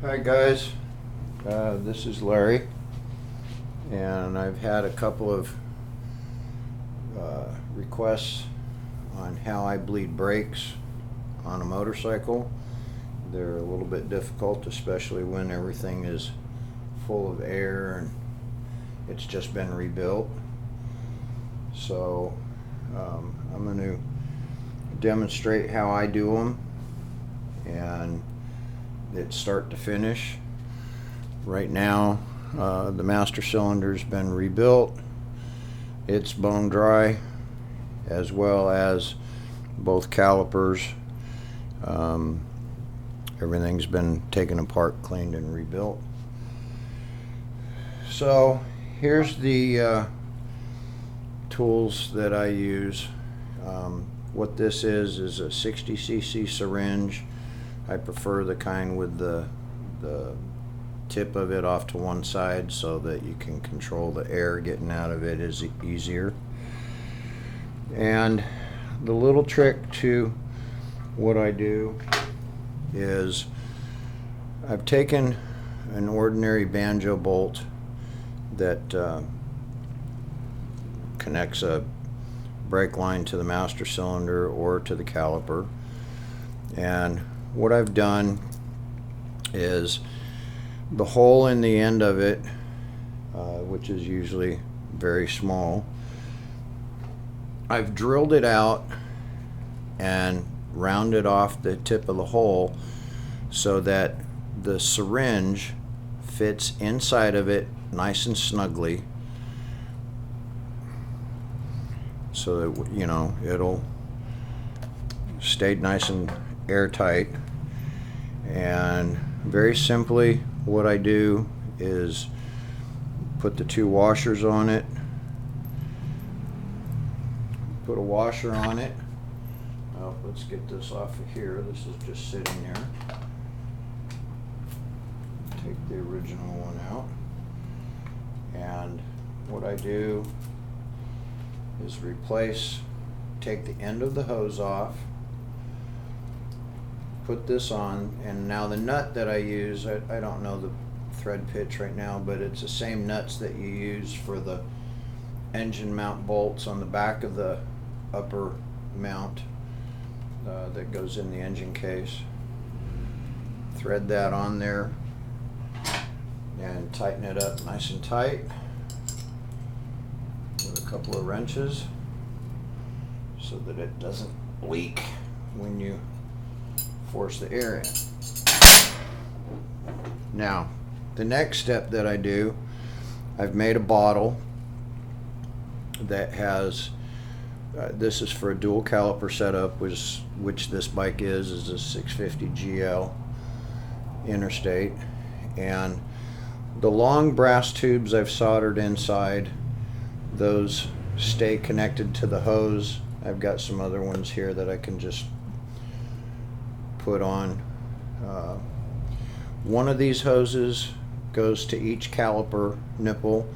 Hi guys, this is Larry, and I've had a couple of requests on how I bleed brakes on a motorcycle. They're a little bit difficult, especially when everything is full of air and it's just been rebuilt. So I'm going to demonstrate how I do them, and it's start to finish. Right now the master cylinder's been rebuilt. It's bone dry, as well as both calipers. Everything's been taken apart, cleaned, and rebuilt. So here's the tools that I use. What this is a 60cc syringe. I prefer the kind with the tip of it off to one side so that you can control the air getting out of it is easier. And the little trick to what I do is I've taken an ordinary banjo bolt that connects a brake line to the master cylinder or to the caliper, and what I've done is the hole in the end of it, which is usually very small, I've drilled it out and rounded off the tip of the hole so that the syringe fits inside of it nice and snugly, so that, you know, it'll stay nice and airtight. And very simply, what I do is put the two washers on it, put a washer on it. Oh, let's get this off of here. This is just sitting there. Take the original one out, and what I do is take the end of the hose off, put this on, and now the nut that I use, I don't know the thread pitch right now, but it's the same nuts that you use for the engine mount bolts on the back of the upper mount that goes in the engine case. Thread that on there and tighten it up nice and tight with a couple of wrenches so that it doesn't leak when you force the air in. Now, the next step that I do, I've made a bottle that has, this is for a dual caliper setup, which this bike is a 650 GL Interstate, and the long brass tubes I've soldered inside, those stay connected to the hose. I've got some other ones here that I can just put on. One of these hoses goes to each caliper nipple,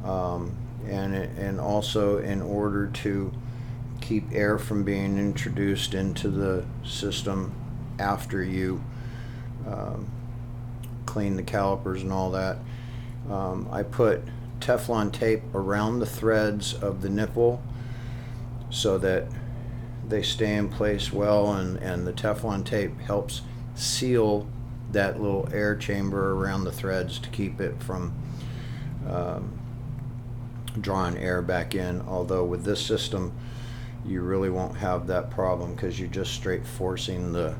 and also, in order to keep air from being introduced into the system after you clean the calipers and all that, I put Teflon tape around the threads of the nipple so that they stay in place well, and the Teflon tape helps seal that little air chamber around the threads to keep it from drawing air back in. Although with this system you really won't have that problem because you're just straight forcing the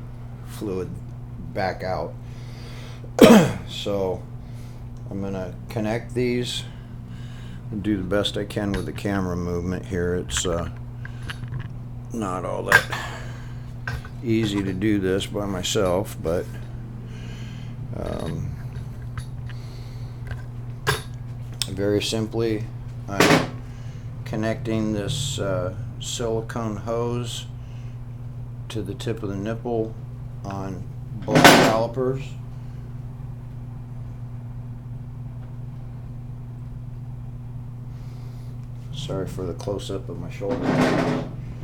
fluid back out. So I'm gonna connect these and do the best I can with the camera movement here. It's not all that easy to do this by myself, but very simply I'm connecting this silicone hose to the tip of the nipple on both calipers. Sorry for the close-up of my shoulder.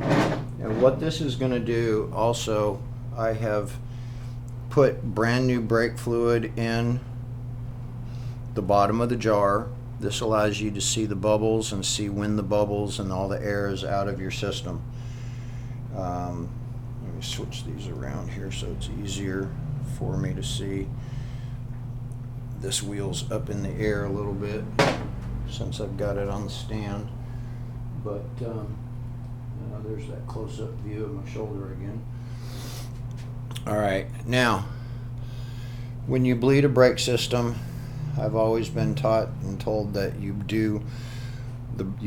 And what this is going to do also, I have put brand new brake fluid in the bottom of the jar. This allows you to see the bubbles and see when the bubbles and all the air is out of your system. Let me switch these around here so it's easier for me to see. This wheel's up in the air a little bit since I've got it on the stand, but there's that close-up view of my shoulder again. All right, now when you bleed a brake system, I've always been taught and told that you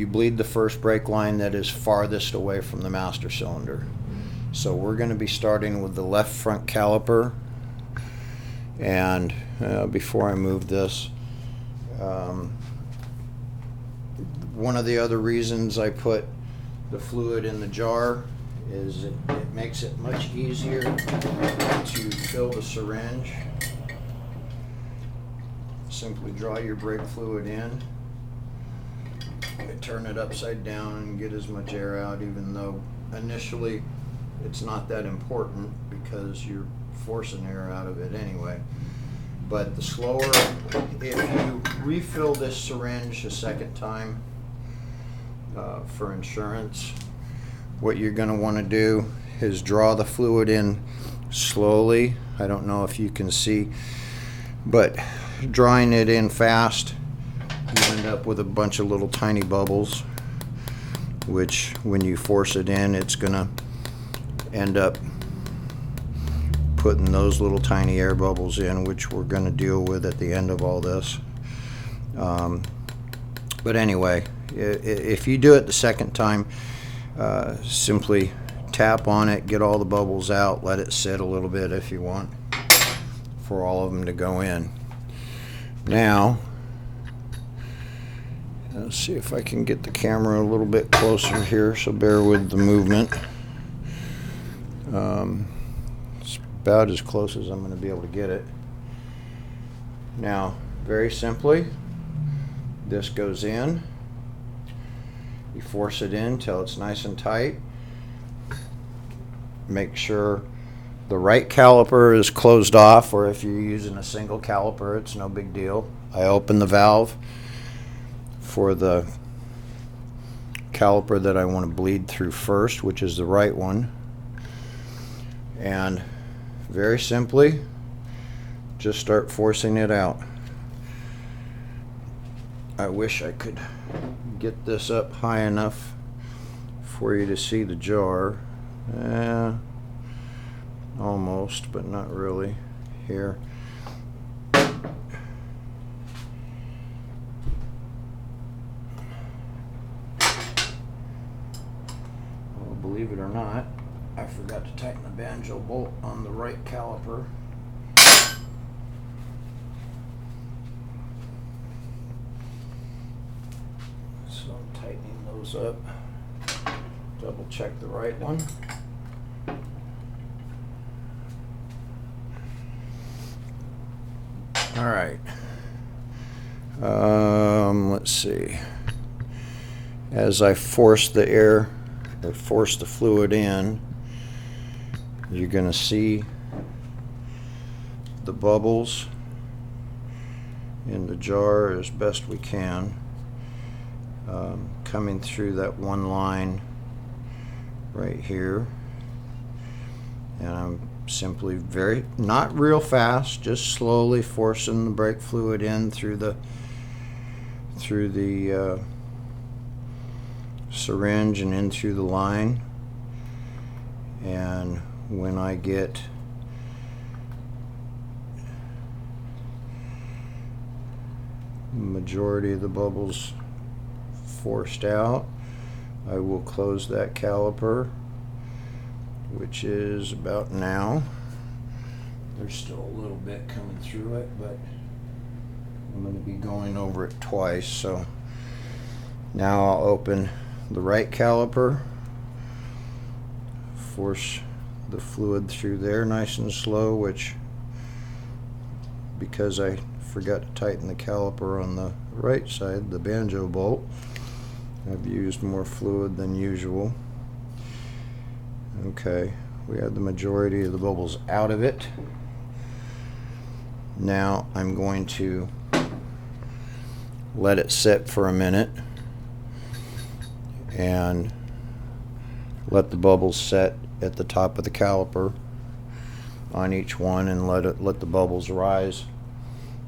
bleed the first brake line that is farthest away from the master cylinder. So we're going to be starting with the left front caliper. And before I move this, one of the other reasons I put the fluid in the jar is it makes it much easier to fill the syringe. Simply draw your brake fluid in, turn it upside down and get as much air out, even though initially it's not that important because you're forcing air out of it anyway. But the slower, if you refill this syringe a second time for insurance, what you're going to want to do is draw the fluid in slowly. I don't know if you can see, but drawing it in fast, you end up with a bunch of little tiny bubbles, which when you force it in, it's going to end up putting those little tiny air bubbles in, which we're going to deal with at the end of all this. But anyway, if you do it the second time, simply tap on it, get all the bubbles out, let it sit a little bit if you want for all of them to go in. Now, let's see if I can get the camera a little bit closer here, so bear with the movement. It's about as close as I'm going to be able to get it. Now, very simply, this goes in. You force it in till it's nice and tight. Make sure the right caliper is closed off, or if you're using a single caliper, it's no big deal. I open the valve for the caliper that I want to bleed through first, which is the right one. And very simply, just start forcing it out. I wish I could get this up high enough for you to see the jar. Almost, but not really. Here. Well, believe it or not, I forgot to tighten the banjo bolt on the right caliper. So I'm tightening those up. Double check the right one. All right. Let's see. As I force the air, or force the fluid in, you're going to see the bubbles in the jar as best we can, coming through that one line right here. And I'm simply not real fast, just slowly forcing the brake fluid in through the syringe and in through the line. And when I get majority of the bubbles forced out, I will close that caliper, which is about now. There's still a little bit coming through it, but I'm going to be going over it twice. So now I'll open the right caliper, force the fluid through there nice and slow, which, because I forgot to tighten the caliper on the right side, the banjo bolt, I've used more fluid than usual. Okay, we have the majority of the bubbles out of it. Now I'm going to let it sit for a minute and let the bubbles set at the top of the caliper on each one, and let the bubbles rise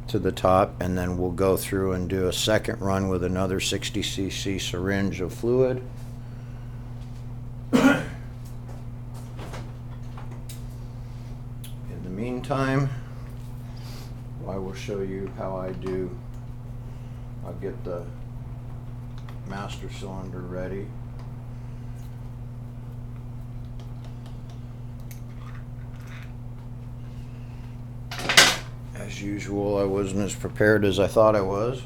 to the top, and then we'll go through and do a second run with another 60 cc syringe of fluid. In the meantime, I will show you how I do. I'll get the master cylinder ready. As usual, I wasn't as prepared as I thought I was.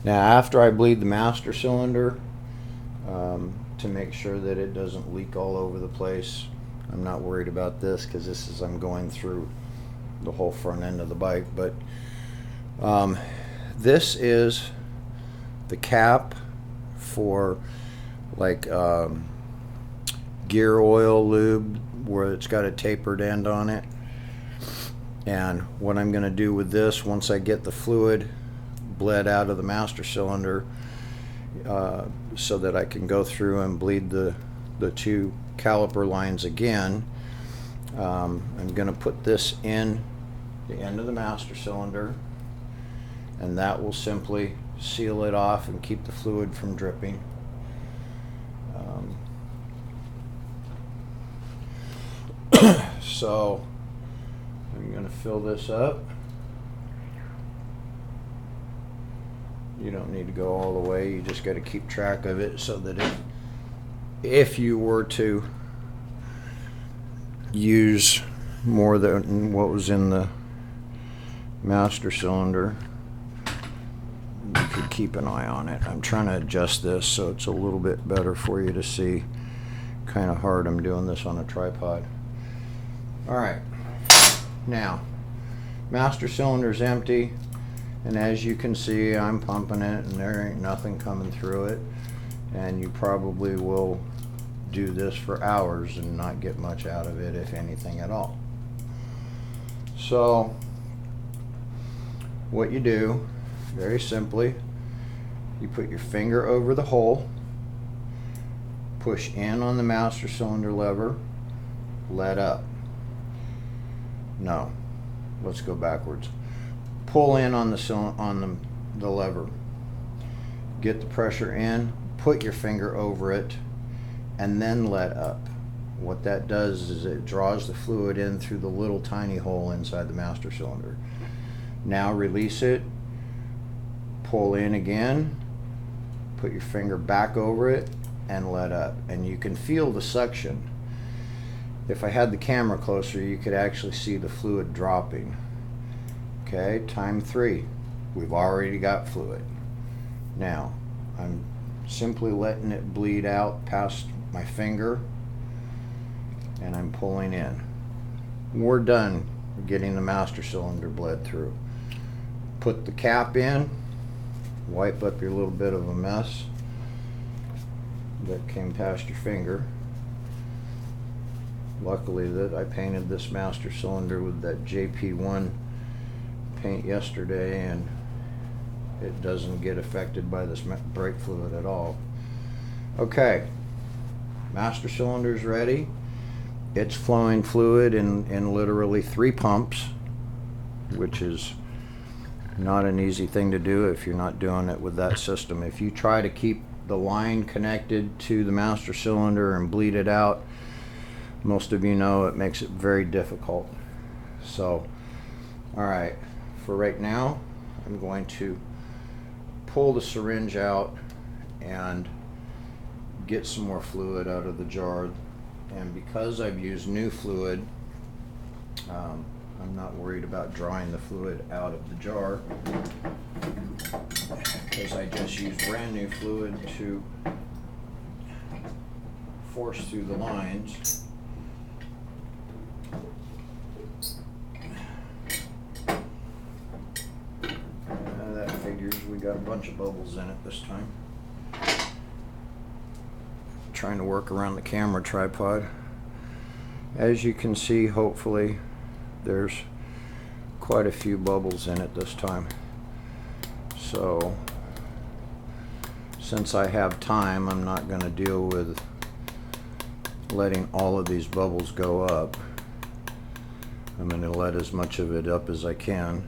Now, after I bleed the master cylinder, to make sure that it doesn't leak all over the place, I'm not worried about this because I'm going through the whole front end of the bike, but this is the cap for like gear oil lube, where it's got a tapered end on it. And what I'm going to do with this, once I get the fluid bled out of the master cylinder, so that I can go through and bleed the two caliper lines again, I'm going to put this in the end of the master cylinder, and that will simply seal it off and keep the fluid from dripping. So I'm going to fill this up. You don't need to go all the way, you just got to keep track of it so that if you were to use more than what was in the master cylinder, you could keep an eye on it. I'm trying to adjust this so it's a little bit better for you to see. Kind of hard, I'm doing this on a tripod. Alright, now master cylinder's empty, and as you can see, I'm pumping it and there ain't nothing coming through it, and you probably will do this for hours and not get much out of it, if anything at all. So what you do, very simply, you put your finger over the hole, push in on the master cylinder lever, let up. No, let's go backwards. Pull in on the lever, get the pressure in, put your finger over it, and then let up. What that does is it draws the fluid in through the little tiny hole inside the master cylinder. Now release it, pull in again, put your finger back over it, and let up. And you can feel the suction. If I had the camera closer, you could actually see the fluid dropping. Okay, time 3. We've already got fluid. Now, I'm simply letting it bleed out past my finger, and I'm pulling in. We're done getting the master cylinder bled through. Put the cap in, wipe up your little bit of a mess that came past your finger. Luckily that I painted this master cylinder with that JP1 paint yesterday, and it doesn't get affected by this brake fluid at all. Okay, master cylinder's ready. It's flowing fluid in literally 3 pumps, which is not an easy thing to do if you're not doing it with that system. If you try to keep the line connected to the master cylinder and bleed it out, most of you know it makes it very difficult. So, alright, for right now, I'm going to pull the syringe out and get some more fluid out of the jar. And because I've used new fluid, I'm not worried about drawing the fluid out of the jar, because I just used brand new fluid to force through the lines. That figures we got a bunch of bubbles in it this time. trying to work around the camera tripod. As you can see, hopefully, there's quite a few bubbles in it this time. So, since I have time, I'm not going to deal with letting all of these bubbles go up. I'm going to let as much of it up as I can.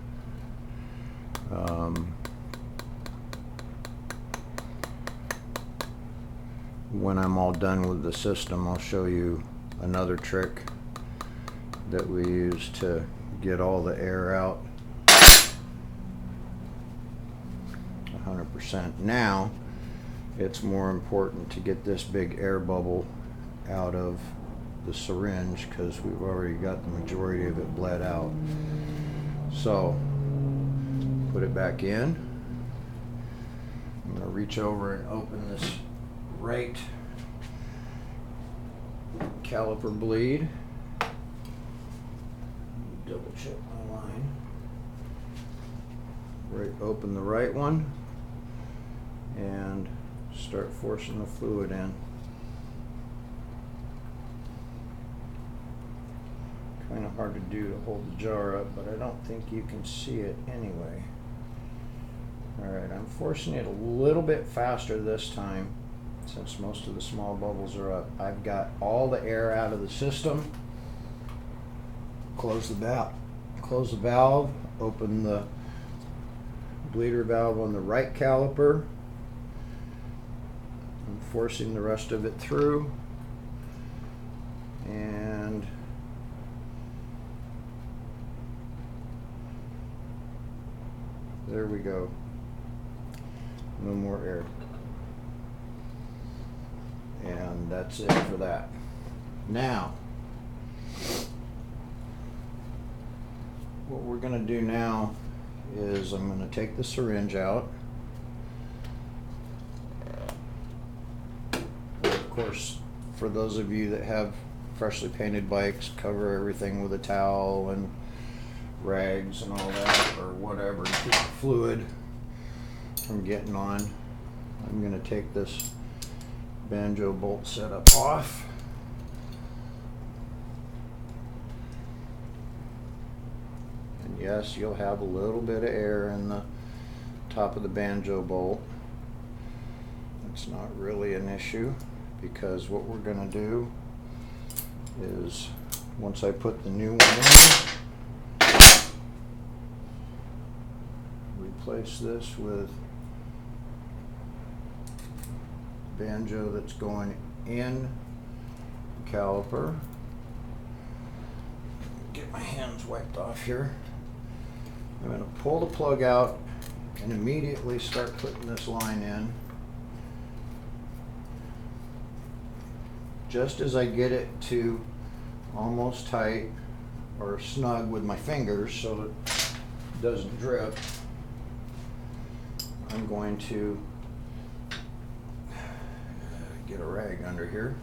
When I'm all done with the system, I'll show you another trick that we use to get all the air out 100%. Now it's more important to get this big air bubble out of the syringe because we've already got the majority of it bled out. So put it back in. I'm going to reach over and open this right caliper bleed. Double check my line. Right, open the right one and start forcing the fluid in. Kind of hard to do to hold the jar up, but I don't think you can see it anyway. Alright, I'm forcing it a little bit faster this time since most of the small bubbles are up. I've got all the air out of the system. Close the valve, open the bleeder valve on the right caliper. I'm forcing the rest of it through, and there we go. No more air. And that's it for that. Now, what we're going to do now is I'm going to take the syringe out. Of course, for those of you that have freshly painted bikes, cover everything with a towel and rags and all that, or whatever, to keep the fluid from getting on. I'm going to take this banjo bolt setup off. And yes, you'll have a little bit of air in the top of the banjo bolt. It's not really an issue, because what we're going to do is, once I put the new one in, replace this with banjo that's going in the caliper. Get my hands wiped off here. I'm going to pull the plug out and immediately start putting this line in. Just as I get it to almost tight or snug with my fingers so it doesn't drip, I'm going to get a rag under here,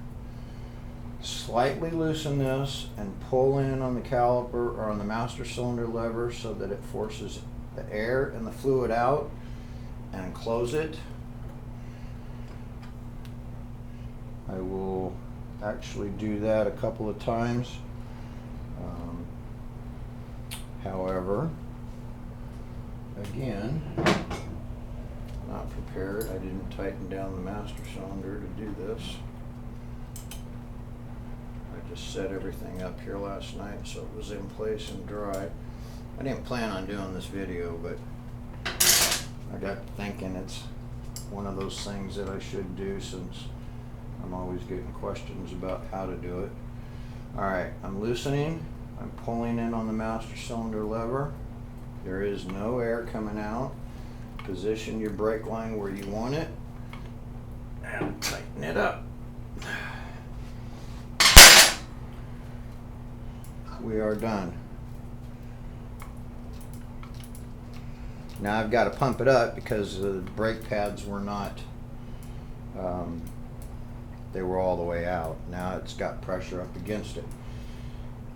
slightly loosen this and pull in on the caliper or on the master cylinder lever so that it forces the air and the fluid out, and close it. I will actually do that a couple of times. However, again, not prepared. I didn't tighten down the master cylinder to do this. I just set everything up here last night so it was in place and dry. I didn't plan on doing this video, but I got thinking it's one of those things that I should do since I'm always getting questions about how to do it. Alright, I'm loosening. I'm pulling in on the master cylinder lever. There is no air coming out. Position your brake line where you want it and tighten it up. We are done. Now I've got to pump it up because the brake pads were not, they were all the way out. Now it's got pressure up against it.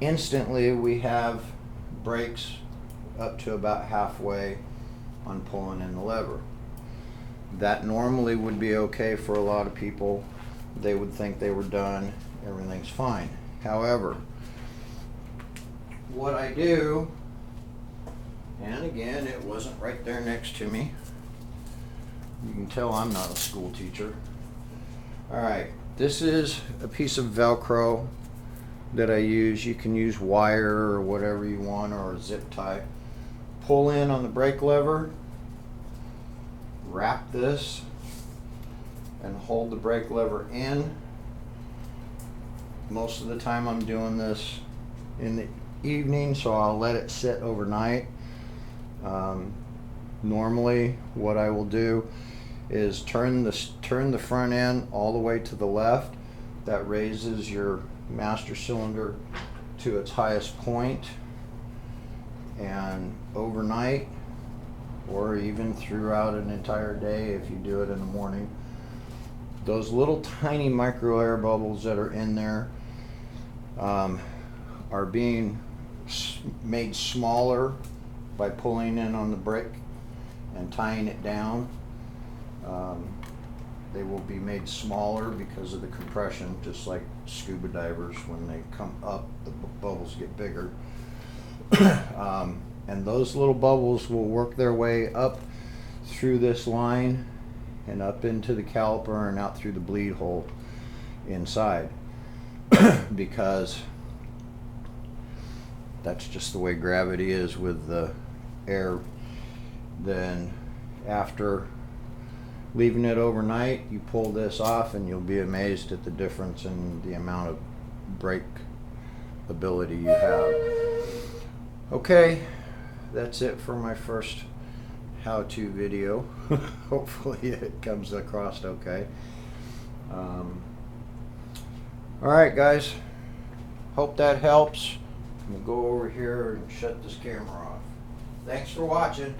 Instantly we have brakes up to about halfway on pulling in the lever. That normally would be okay for a lot of people. they would think they were done, everything's fine. However, what I do, and again, it wasn't right there next to me. You can tell I'm not a school teacher. All right, this is a piece of Velcro that I use. You can use wire or whatever you want, or a zip tie. Pull in on the brake lever, wrap this, and hold the brake lever in. Most of the time I'm doing this in the evening, so I'll let it sit overnight. Normally what I will do is turn the front end all the way to the left. That raises your master cylinder to its highest point, and overnight, or even throughout an entire day if you do it in the morning, those little tiny micro air bubbles that are in there are being made smaller by pulling in on the brake and tying it down. They will be made smaller because of the compression, just like scuba divers, when they come up, the bubbles get bigger. And those little bubbles will work their way up through this line and up into the caliper and out through the bleed hole inside. Because that's just the way gravity is with the air. Then after leaving it overnight, you pull this off and you'll be amazed at the difference in the amount of brake ability you have. Okay, that's it for my first how-to video. Hopefully it comes across okay. Alright guys, hope that helps. I'm going to go over here and shut this camera off. Thanks for watching.